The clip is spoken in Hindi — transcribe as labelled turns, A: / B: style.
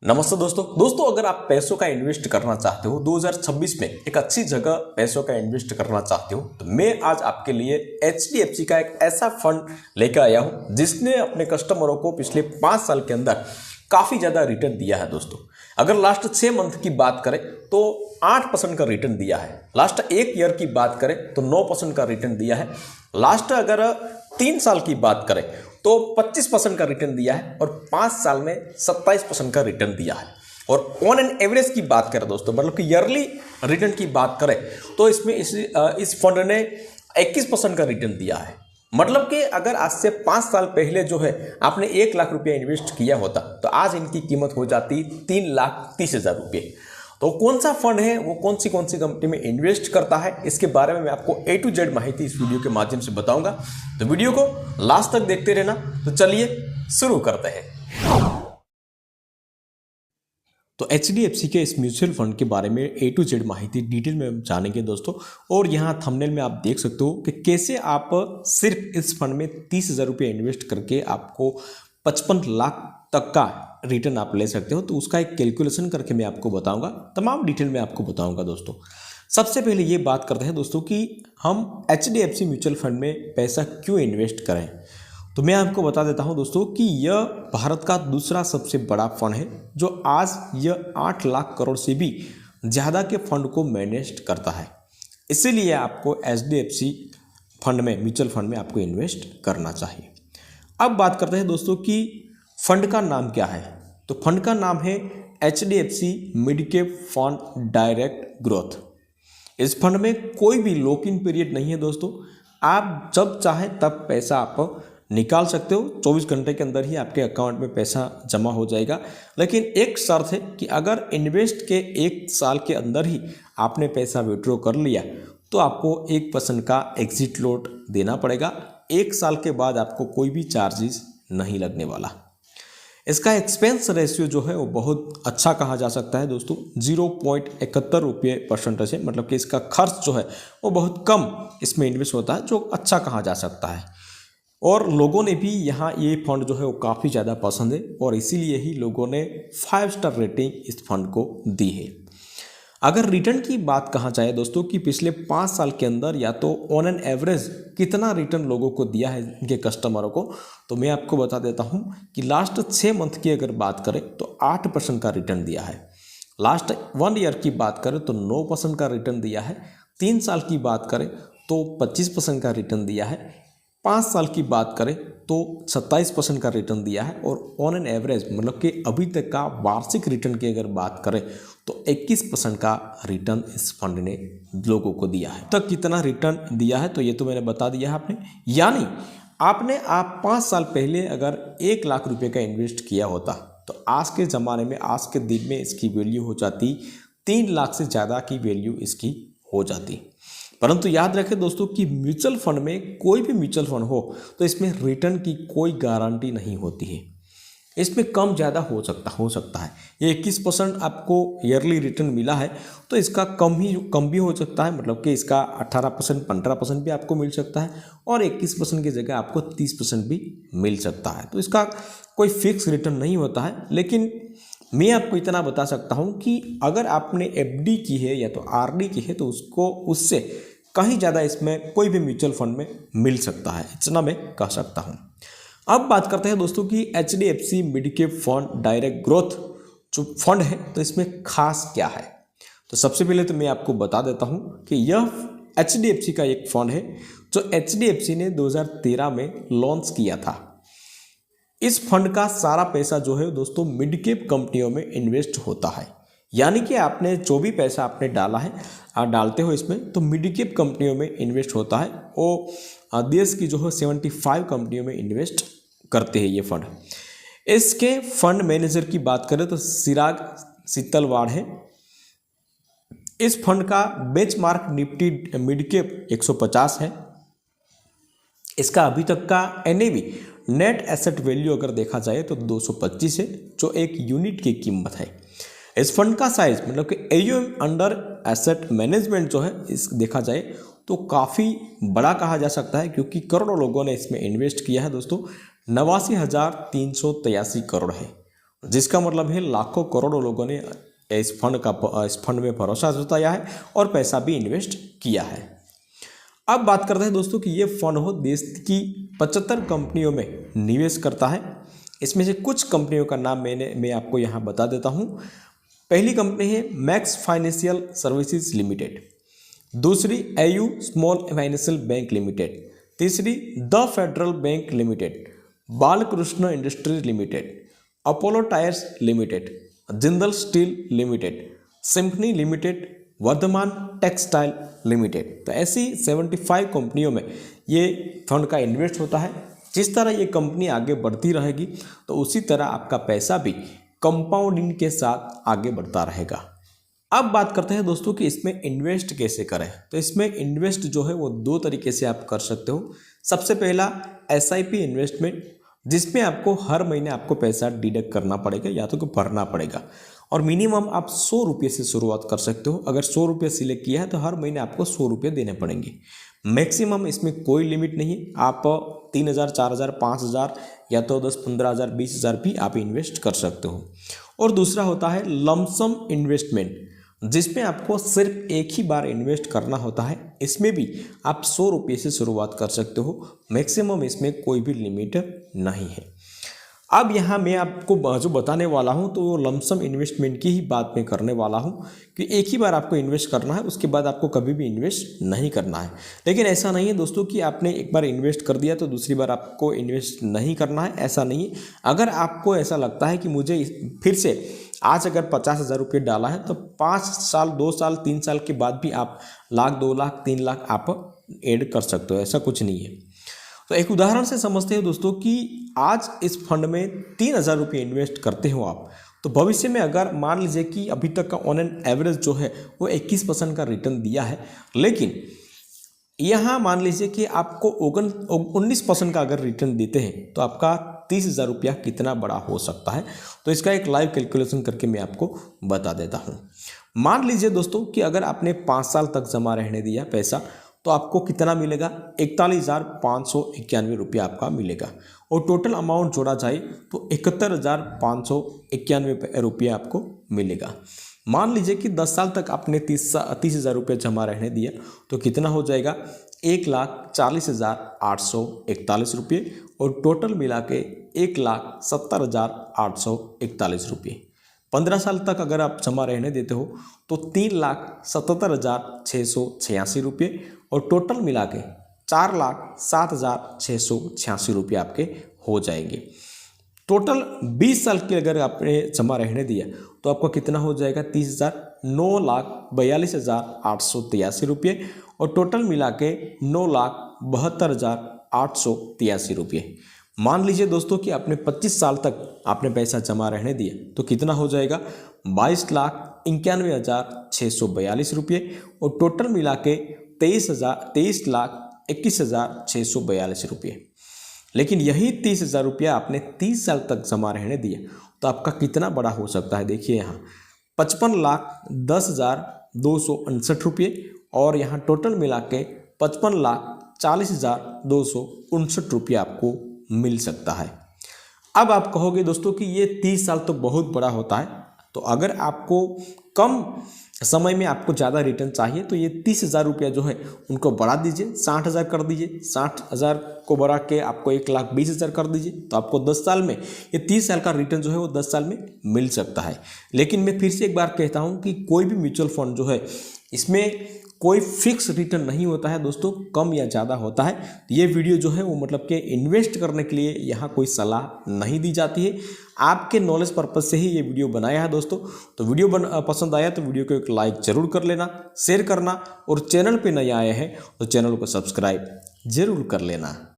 A: नमस्ते दोस्तों अगर आप पैसों का इन्वेस्ट करना चाहते हो 2026 में एक अच्छी जगह पैसों का इन्वेस्ट करना चाहते हो तो मैं आज आपके लिए HDFC का एक ऐसा फंड लेकर आया हूं जिसने अपने कस्टमरों को पिछले 5 साल के अंदर काफी ज्यादा रिटर्न दिया है। दोस्तों अगर लास्ट 6 मंथ की बात करें तो 8% का रिटर्न दिया है। लास्ट 1 ईयर की बात करें तो 9% का रिटर्न दिया है। लास्ट अगर 3 साल की बात करें तो 25% का रिटर्न दिया है और 5 साल में 27% का रिटर्न दिया है। और ऑन एन एवरेज की बात करें दोस्तों, मतलब कि ईयरली रिटर्न की बात करें तो इसमें इस फंड ने 21% का रिटर्न दिया है। मतलब कि अगर आज से 5 साल पहले जो है आपने 1 लाख रुपया इन्वेस्ट किया होता तो आज इनकी कीमत हो जाती 3,30,000 रुपये। तो कौन सा फंड है, वो कौन सी कंपनी में इन्वेस्ट करता है, इसके बारे में मैं आपको A to Z माहिती इस वीडियो के माध्यम से बताऊंगा। तो वीडियो को लास्ट तक देखते रहना। तो चलिए शुरू करते हैं। तो HDFC के इस म्यूचुअल फंड के बारे में A to Z माहिती डिटेल में हम जानेंगे दोस्तों। और यहाँ थंबनेल में आप देख सकते हो कि कैसे आप सिर्फ इस फंड में 30,000 रुपये इन्वेस्ट करके आपको 55 लाख तक का रिटर्न आप ले सकते हो। तो उसका एक कैलकुलेशन करके मैं आपको बताऊंगा, तमाम डिटेल में आपको बताऊंगा दोस्तों। सबसे पहले ये बात करते हैं दोस्तों कि हम HDFC म्यूचुअल फंड में पैसा क्यों इन्वेस्ट करें। तो मैं आपको बता देता हूं दोस्तों कि यह भारत का दूसरा सबसे बड़ा फंड है जो आज यह 8 लाख करोड़ से भी ज़्यादा के फंड को मैनेज करता है। इसीलिए आपको HDFC फंड में, म्यूचुअल फंड में आपको इन्वेस्ट करना चाहिए। अब बात करते हैं दोस्तों कि फंड का नाम क्या है। तो फंड का नाम है HDFC mid cap fund direct growth. इस फंड में कोई भी लॉक इन पीरियड नहीं है दोस्तों। आप जब चाहे तब पैसा आप निकाल सकते हो। 24 घंटे के अंदर ही आपके अकाउंट में पैसा जमा हो जाएगा। लेकिन एक शर्त है कि अगर इन्वेस्ट के 1 साल के अंदर ही आपने पैसा विड्रॉ कर लिया तो आपको 1% का एग्जिट लोड देना पड़ेगा। 1 साल के बाद आपको कोई भी चार्जेस नहीं लगने वाला। इसका एक्सपेंस रेशियो जो है वो बहुत अच्छा कहा जा सकता है दोस्तों। 0.71 रुपये परसेंटेज है, मतलब कि इसका खर्च जो है वो बहुत कम इसमें इन्वेस्ट होता है, जो अच्छा कहा जा सकता है। और लोगों ने भी यहाँ ये फंड जो है वो काफ़ी ज़्यादा पसंद है और इसीलिए ही लोगों ने 5 स्टार रेटिंग इस फंड को दी है। अगर रिटर्न की बात कहा जाए दोस्तों कि पिछले 5 साल के अंदर या तो ऑन एन एवरेज कितना रिटर्न लोगों को दिया है इनके कस्टमरों को, तो मैं आपको बता देता हूं कि लास्ट 6 मंथ की अगर बात करें तो 8% का रिटर्न दिया है। लास्ट 1 ईयर की बात करें तो 9% का रिटर्न दिया है। 3 साल की बात करें तो 25% का रिटर्न दिया है। 5 साल की बात करें तो 27% का रिटर्न दिया है। और ऑन एन एवरेज, मतलब कि अभी तक का वार्षिक रिटर्न की अगर बात करें तो 21% का रिटर्न इस फंड ने लोगों को दिया है। तो कितना रिटर्न दिया है तो ये तो मैंने बता दिया है आपने। यानी आप 5 साल पहले अगर 1 लाख रुपए का इन्वेस्ट किया होता तो आज के ज़माने में, आज के दिन में इसकी वैल्यू हो जाती 3 लाख से ज़्यादा की वैल्यू इसकी हो जाती। परंतु याद रखें दोस्तों कि म्यूचुअल फंड में, कोई भी म्यूचुअल फंड हो तो इसमें रिटर्न की कोई गारंटी नहीं होती है। इसमें कम ज़्यादा हो सकता है। ये 21% आपको ईयरली रिटर्न मिला है तो इसका कम भी हो सकता है, मतलब कि इसका 18%, 15% भी आपको मिल सकता है और 21% की जगह आपको 30% भी मिल सकता है। तो इसका कोई फिक्स रिटर्न नहीं होता है। लेकिन मैं आपको इतना बता सकता हूं कि अगर आपने FD की है या तो RD की है तो उससे कहीं ज़्यादा इसमें कोई भी म्यूचुअल फंड में मिल सकता है, इतना मैं कह सकता हूं। अब बात करते हैं दोस्तों कि HDFC mid cap fund direct growth जो फंड है तो इसमें खास क्या है। तो सबसे पहले तो मैं आपको बता देता हूं कि यह HDFC का एक फंड है जो HDFC ने 2013 में लॉन्च किया था। इस फंड का सारा पैसा जो है दोस्तों मिड कैप कंपनियों में इन्वेस्ट होता है। यानी कि आपने जो भी पैसा आपने डाला है, डालते हो इसमें, तो मिड कैप कंपनियों में इन्वेस्ट होता है। वो देश की जो है 75 कंपनियों में इन्वेस्ट करते हैं ये फंड। इसके फंड मैनेजर की बात करें तो चिराग सीतलवाड़ है। इस फंड का बेंचमार्क निफ्टी मिड कैप 150 है। इसका अभी तक का NAV, नेट एसेट वैल्यू अगर देखा जाए तो 225 है, जो एक यूनिट की कीमत है। इस फंड का साइज, मतलब कि AUM अंडर एसेट मैनेजमेंट जो है, इस देखा जाए तो काफ़ी बड़ा कहा जा सकता है, क्योंकि करोड़ों लोगों ने इसमें इन्वेस्ट किया है दोस्तों। 89,383 करोड़ है। जिसका मतलब है लाखों करोड़ों लोगों ने इस फंड में भरोसा जताया है और पैसा भी इन्वेस्ट किया है। अब बात करते हैं दोस्तों कि ये फंड हो देश की 75 कंपनियों में निवेश करता है। इसमें से कुछ कंपनियों का नाम मैं आपको यहाँ बता देता हूँ। पहली कंपनी है मैक्स फाइनेंशियल सर्विसेज लिमिटेड, दूसरी AU small financial bank limited, तीसरी the Federal bank limited, Balkrishna industries limited, Apollo tyres limited, Jindal steel limited, Symphony limited, Vardhman textile limited. तो ऐसी 75 कंपनियों में ये फंड का इन्वेस्ट होता है। जिस तरह ये कंपनी आगे बढ़ती रहेगी तो उसी तरह आपका पैसा भी कंपाउंडिंग के साथ आगे बढ़ता रहेगा। अब बात करते हैं दोस्तों कि इसमें इन्वेस्ट कैसे करें। तो इसमें इन्वेस्ट जो है वो दो तरीके से आप कर सकते हो। सबसे पहला SIP इन्वेस्टमेंट, जिसमें आपको हर महीने आपको पैसा डिडक्ट करना पड़ेगा या तो भरना पड़ेगा, और मिनिमम आप 100 रुपये से शुरुआत कर सकते हो। अगर 100 रुपये सिलेक्ट किया है तो हर महीने आपको 100 रुपये देने पड़ेंगे। मैक्सिमम इसमें कोई लिमिट नहीं है, आप 3,000, 4,000, 5,000 या तो 10, 15,000, 20,000 भी आप इन्वेस्ट कर सकते हो। और दूसरा होता है लमसम इन्वेस्टमेंट, जिसमें आपको सिर्फ एक ही बार इन्वेस्ट करना होता है। इसमें भी आप 100 रुपये से शुरुआत कर सकते हो, मैक्सिमम इसमें कोई भी लिमिट नहीं है। अब यहाँ मैं आपको जो बताने वाला हूँ तो वो लमसम इन्वेस्टमेंट की ही बात मैं करने वाला हूँ कि एक ही बार आपको इन्वेस्ट करना है, उसके बाद आपको कभी भी इन्वेस्ट नहीं करना है। लेकिन ऐसा नहीं है दोस्तों कि आपने एक बार इन्वेस्ट कर दिया तो दूसरी बार आपको इन्वेस्ट नहीं करना है, ऐसा नहीं है। अगर आपको ऐसा लगता है कि मुझे फिर से आज अगर 50,000 रुपये डाला है तो 5 साल, 2 साल, 3 साल के बाद भी आप लाख, 2 लाख, 3 लाख आप ऐड कर सकते हो, ऐसा कुछ नहीं है। तो एक उदाहरण से समझते हो दोस्तों कि आज इस फंड में 3,000 रुपये इन्वेस्ट करते हो आप, तो भविष्य में अगर मान लीजिए कि अभी तक का ऑन एन एवरेज जो है वो 21% का रिटर्न दिया है, लेकिन यहाँ मान लीजिए कि आपको 19% का अगर रिटर्न देते हैं तो आपका 30,000 रुपया कितना बड़ा हो सकता है। तो इसका एक लाइव कैलकुलेशन करके मैं आपको बता देता हूँ। मान लीजिए दोस्तों कि अगर आपने 5 साल तक जमा रहने दिया पैसा तो आपको कितना मिलेगा, 41,591 रुपया आपका मिलेगा, और टोटल अमाउंट जोड़ा जाए तो 71,591 रुपया आपको मिलेगा। मान लीजिए कि 10 साल तक आपने 30,000 रुपये जमा रहने दिया तो कितना हो जाएगा, 1,40,841 रुपये, और टोटल मिला के 1,70,841 रुपये। 15 साल तक अगर आप जमा रहने देते हो तो 3,77,686 रुपये, और टोटल मिला के 4,07,686 रुपये आपके हो जाएंगे। टोटल 20 साल के अगर आपने जमा रहने दिया तो आपका कितना हो जाएगा, 9,42,883 रुपये, और टोटल मिला के 9,72,883 रुपये। मान लीजिए दोस्तों कि आपने 25 साल तक आपने पैसा जमा रहने दिया तो कितना हो जाएगा, 22,91,642 रुपये, और टोटल मिला के 23,21,642 रुपये। लेकिन यही 30,000 रुपया आपने 30 साल तक जमा रहने दिया तो आपका कितना बड़ा हो सकता है। देखिए यहाँ 55,10,259 रुपये, और यहाँ टोटल मिला के 55,40,259 रुपये आपको मिल सकता है। अब आप कहोगे दोस्तों कि ये 30 साल तो बहुत बड़ा होता है, तो अगर आपको कम समय में आपको ज़्यादा रिटर्न चाहिए तो ये 30,000 रुपया जो है उनको बढ़ा दीजिए, 60,000 कर दीजिए। 60,000 को बढ़ा के आपको 1,20,000 कर दीजिए, तो आपको 10 साल में ये 30 साल का रिटर्न जो है वो 10 साल में मिल सकता है। लेकिन मैं फिर से एक बार कहता हूँ कि कोई भी म्यूचुअल फंड जो है इसमें कोई फिक्स रिटर्न नहीं होता है दोस्तों, कम या ज़्यादा होता है। ये वीडियो जो है वो मतलब कि इन्वेस्ट करने के लिए यहाँ कोई सलाह नहीं दी जाती है, आपके नॉलेज पर्पज से ही ये वीडियो बनाया है दोस्तों। तो वीडियो पसंद आया तो वीडियो को एक लाइक जरूर कर लेना, शेयर करना, और चैनल पे नए आए हैं तो चैनल को सब्सक्राइब जरूर कर लेना।